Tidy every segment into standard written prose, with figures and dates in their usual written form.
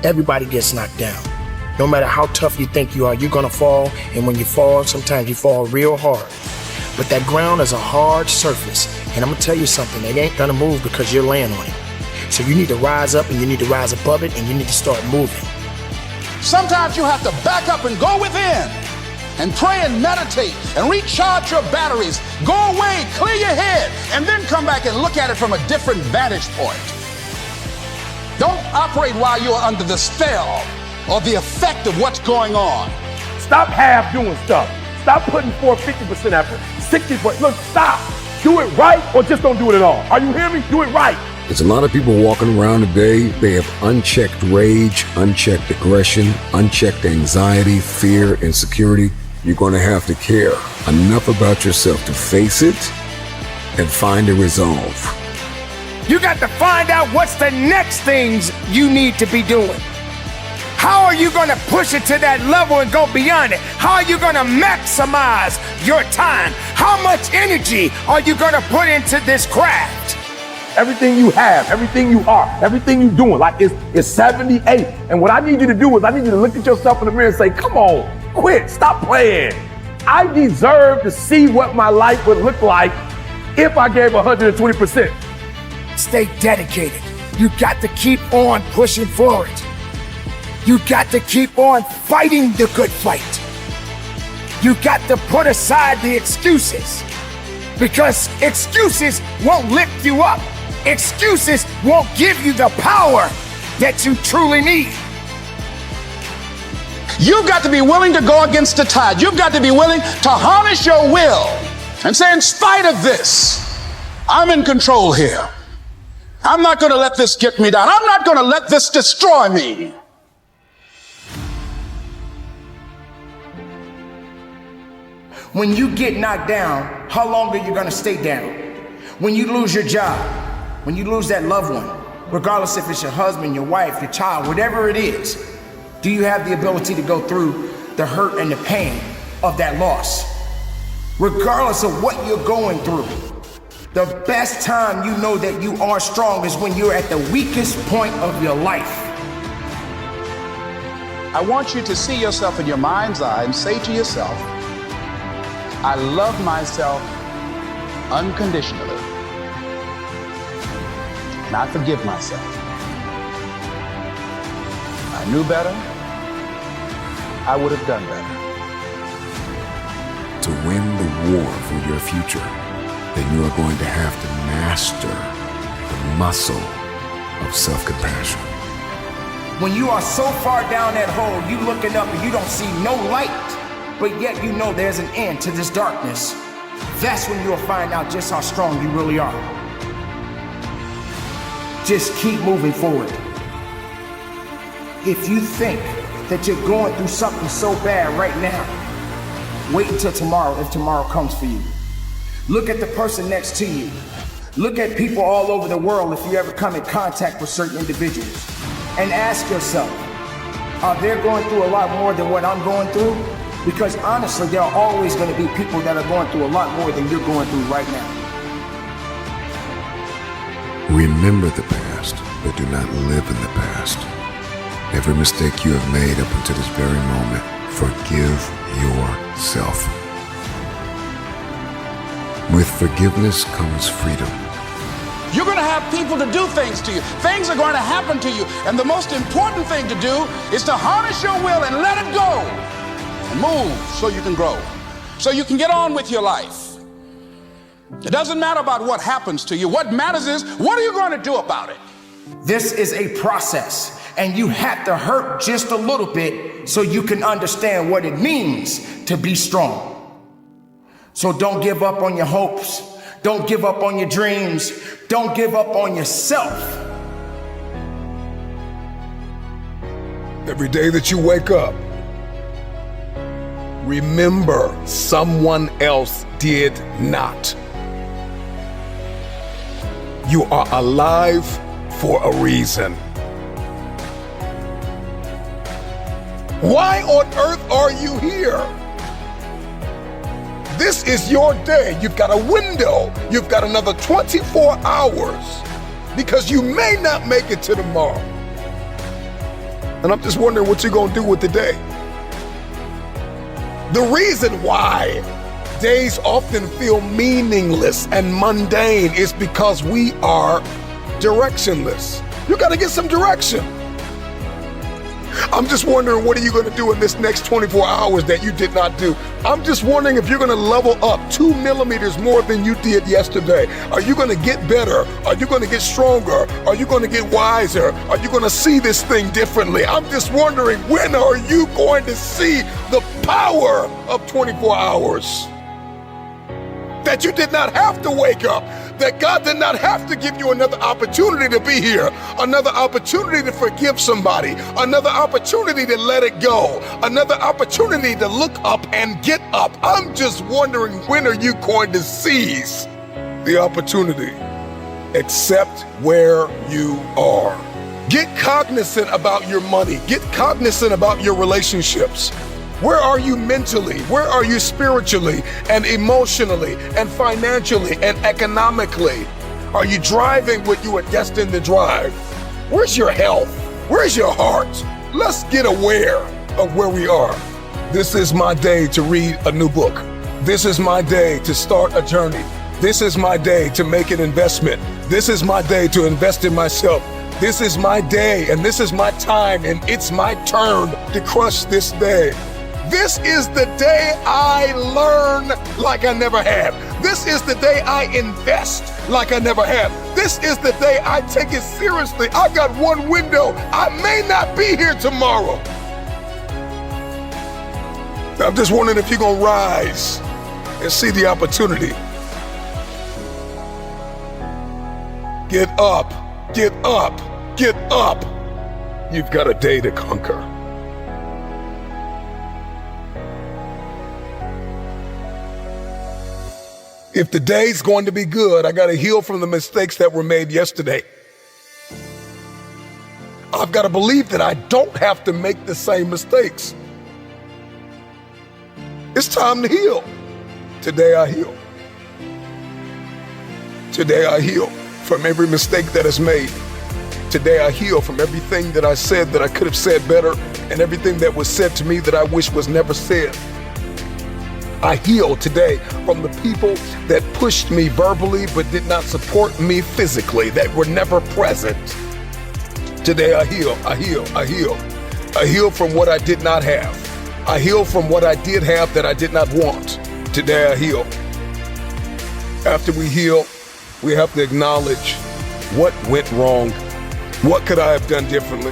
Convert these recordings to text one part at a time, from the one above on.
Everybody gets knocked down. No matter how tough you think you are, you're gonna fall, and when you fall, sometimes you fall real hard. But that ground is a hard surface, and I'm gonna tell you something, it ain't gonna move because you're laying on it. So you need to rise up, and you need to rise above it, and you need to start moving. Sometimes you have to back up and go within and pray and meditate and recharge your batteries. Go away, clear your head, and then come back and look at it from a different vantage point. Don't operate while you're under the spell or the effect of what's going on. Stop half doing stuff. Stop putting forth 50% effort, 60%. Look, stop. Do it right or just don't do it at all. Are you hearing me? Do it right. There's a lot of people walking around today. They have unchecked rage, unchecked aggression, unchecked anxiety, fear, insecurity. You're going to have to care enough about yourself to face it and find a resolve. You got to find out what's the next things you need to be doing. How are you gonna push it to that level and go beyond it? How are you gonna maximize your time? How much energy are you gonna put into this craft? Everything you have, everything you are, everything you're doing, like it's 78. And what I need you to do is I need you to look at yourself in the mirror and say, come on, quit, stop playing. I deserve to see what my life would look like if I gave 120%. Stay dedicated. You got to keep on pushing forward. You got to keep on fighting the good fight. You got to put aside the excuses, because excuses won't lift you up. Excuses won't give you the power that you truly need. You've got to be willing to go against the tide. You've got to be willing to harness your will and say, in spite of this, I'm in control here. I'm not going to let this get me down. I'm not going to let this destroy me. When you get knocked down, how long are you gonna stay down? When you lose your job, when you lose that loved one, regardless if it's your husband, your wife, your child, whatever it is, do you have the ability to go through the hurt and the pain of that loss? Regardless of what you're going through, the best time you know that you are strong is when you're at the weakest point of your life. I want you to see yourself in your mind's eye and say to yourself, I love myself unconditionally, and I forgive myself. I knew better, I would have done better. To win the war for your future, then you are going to have to master the muscle of self-compassion. When you are so far down that hole, you looking up and you don't see no light, but yet you know there's an end to this darkness. That's when you'll find out just how strong you really are. Just keep moving forward. If you think that you're going through something so bad right now, wait until tomorrow if tomorrow comes for you. Look at the person next to you. Look at people all over the world if you ever come in contact with certain individuals. And ask yourself, are they going through a lot more than what I'm going through? Because honestly, there are always going to be people that are going through a lot more than you're going through right now. Remember the past, but do not live in the past. Every mistake you have made up until this very moment, forgive yourself. With forgiveness comes freedom. You're going to have people to do things to you. Things are going to happen to you. And the most important thing to do is to harness your will and let it go. And move so you can grow. So you can get on with your life. It doesn't matter about what happens to you. What matters is, what are you going to do about it? This is a process, and you have to hurt just a little bit so you can understand what it means to be strong. So don't give up on your hopes. Don't give up on your dreams. Don't give up on yourself. Every day that you wake up, remember someone else did not. You are alive for a reason. Why on earth are you here? This is your day. You've got a window. You've got another 24 hours because you may not make it to tomorrow. And I'm just wondering what you're gonna do with the day. The reason why days often feel meaningless and mundane is because we are directionless. You gotta get some direction. I'm just wondering, what are you gonna do in this next 24 hours that you did not do? I'm just wondering if you're gonna level up 2 millimeters more than you did yesterday. Are you gonna get better? Are you gonna get stronger? Are you gonna get wiser? Are you gonna see this thing differently? I'm just wondering, when are you going to see the power of 24 hours? That you did not have to wake up, that God did not have to give you another opportunity to be here, another opportunity to forgive somebody, another opportunity to let it go, another opportunity to look up and get up. I'm just wondering, when are you going to seize the opportunity? Accept where you are. Get cognizant about your money. Get cognizant about your relationships. Where are you mentally? Where are you spiritually and emotionally and financially and economically? Are you driving what you are destined to drive? Where's your health? Where's your heart? Let's get aware of where we are. This is my day to read a new book. This is my day to start a journey. This is my day to make an investment. This is my day to invest in myself. This is my day and this is my time, and it's my turn to crush this day. This is the day I learn like I never have. This is the day I invest like I never have. This is the day I take it seriously. I got one window. I may not be here tomorrow. I'm just wondering if you're going to rise and see the opportunity. Get up, get up, get up. You've got a day to conquer. If the day's going to be good, I got to heal from the mistakes that were made yesterday. I've got to believe that I don't have to make the same mistakes. It's time to heal. Today I heal. Today I heal from every mistake that is made. Today I heal from everything that I said that I could have said better, and everything that was said to me that I wish was never said. I heal today from the people that pushed me verbally but did not support me physically, that were never present. Today I heal, I heal, I heal. I heal from what I did not have. I heal from what I did have that I did not want. Today I heal. After we heal, we have to acknowledge what went wrong. What could I have done differently?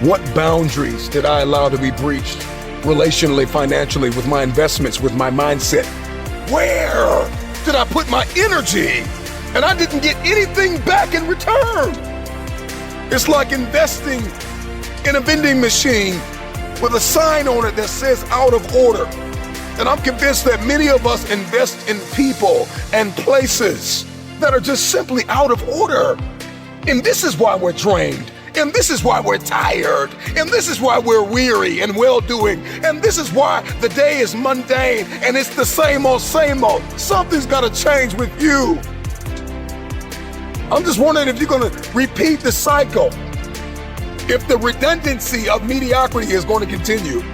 What boundaries did I allow to be breached? Relationally, financially, with my investments, with my mindset. Where did I put my energy and I didn't get anything back in return? It's like investing in a vending machine with a sign on it that says out of order. And I'm convinced that many of us invest in people and places that are just simply out of order. And this is why we're drained. And this is why we're tired. And this is why we're weary and well-doing. And this is why the day is mundane and it's the same old, same old. Something's got to change with you. I'm just wondering if you're going to repeat the cycle. If the redundancy of mediocrity is going to continue.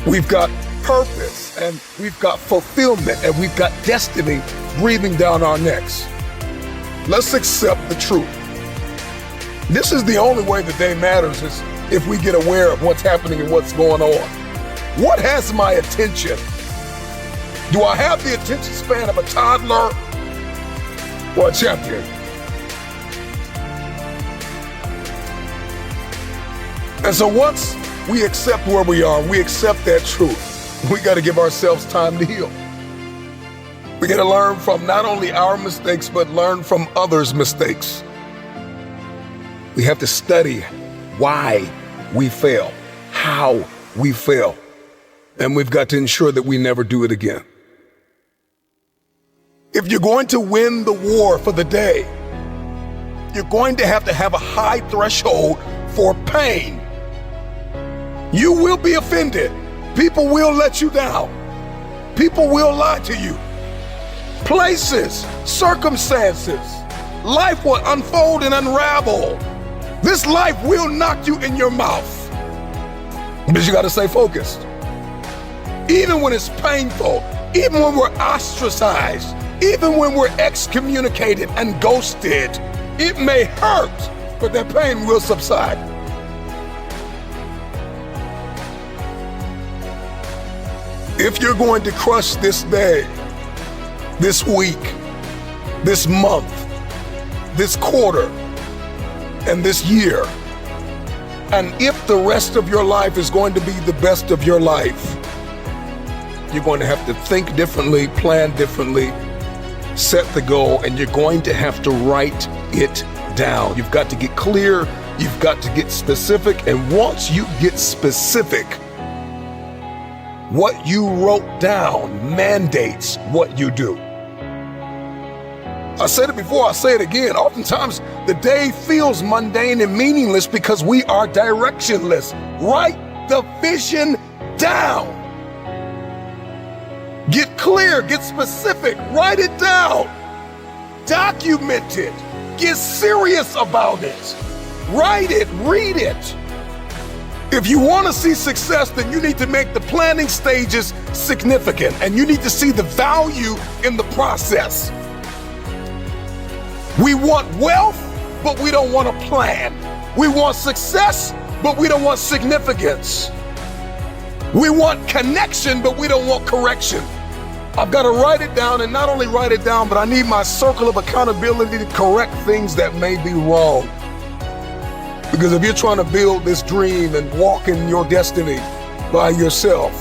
We've got purpose and we've got fulfillment and we've got destiny breathing down our necks. Let's accept the truth. This is the only way the day matters, is if we get aware of what's happening and what's going on. What has my attention? Do I have the attention span of a toddler or a champion? And so once we accept where we are, we accept that truth, we got to give ourselves time to heal. We got to learn from not only our mistakes, but learn from others' mistakes. We have to study why we fail, how we fail, and we've got to ensure that we never do it again. If you're going to win the war for the day, you're going to have a high threshold for pain. You will be offended. People will let you down. People will lie to you. Places, circumstances, life will unfold and unravel. This life will knock you in your mouth, but you got to stay focused. Even when it's painful, even when we're ostracized, even when we're excommunicated and ghosted, it may hurt, but that pain will subside. If you're going to crush this day, this week, this month, this quarter, and this year, and if the rest of your life is going to be the best of your life, you're going to have to think differently, plan differently, set the goal, and you're going to have to write it down. You've got to get clear, you've got to get specific, and once you get specific, what you wrote down mandates what you do. I said it before, I'll say it again. Oftentimes, the day feels mundane and meaningless because we are directionless. Write the vision down. Get clear, get specific, write it down. Document it. Get serious about it. Write it, read it. If you want to see success, then you need to make the planning stages significant, and you need to see the value in the process. We want wealth, but we don't want a plan. We want success, but we don't want significance. We want connection, but we don't want correction. I've got to write it down, and not only write it down, but I need my circle of accountability to correct things that may be wrong. Because if you're trying to build this dream and walk in your destiny by yourself,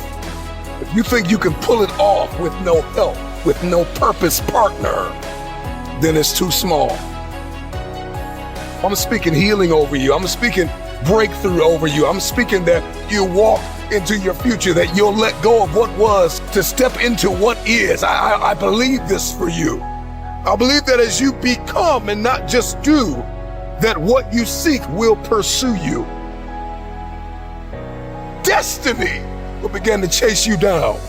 if you think you can pull it off with no help, with no purpose partner, then it's too small. I'm speaking healing over you. I'm speaking breakthrough over you. I'm speaking that you walk into your future, that you'll let go of what was to step into what is. I believe this for you. I believe that as you become and not just do, that what you seek will pursue you. Destiny will begin to chase you down.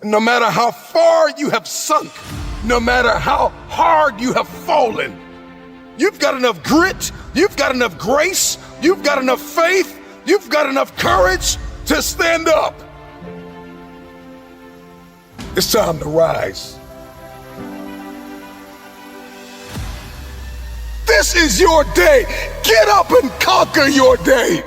And no matter how far you have sunk, no matter how hard you have fallen, you've got enough grit, you've got enough grace, you've got enough faith, you've got enough courage to stand up. It's time to rise. This is your day. Get up and conquer your day.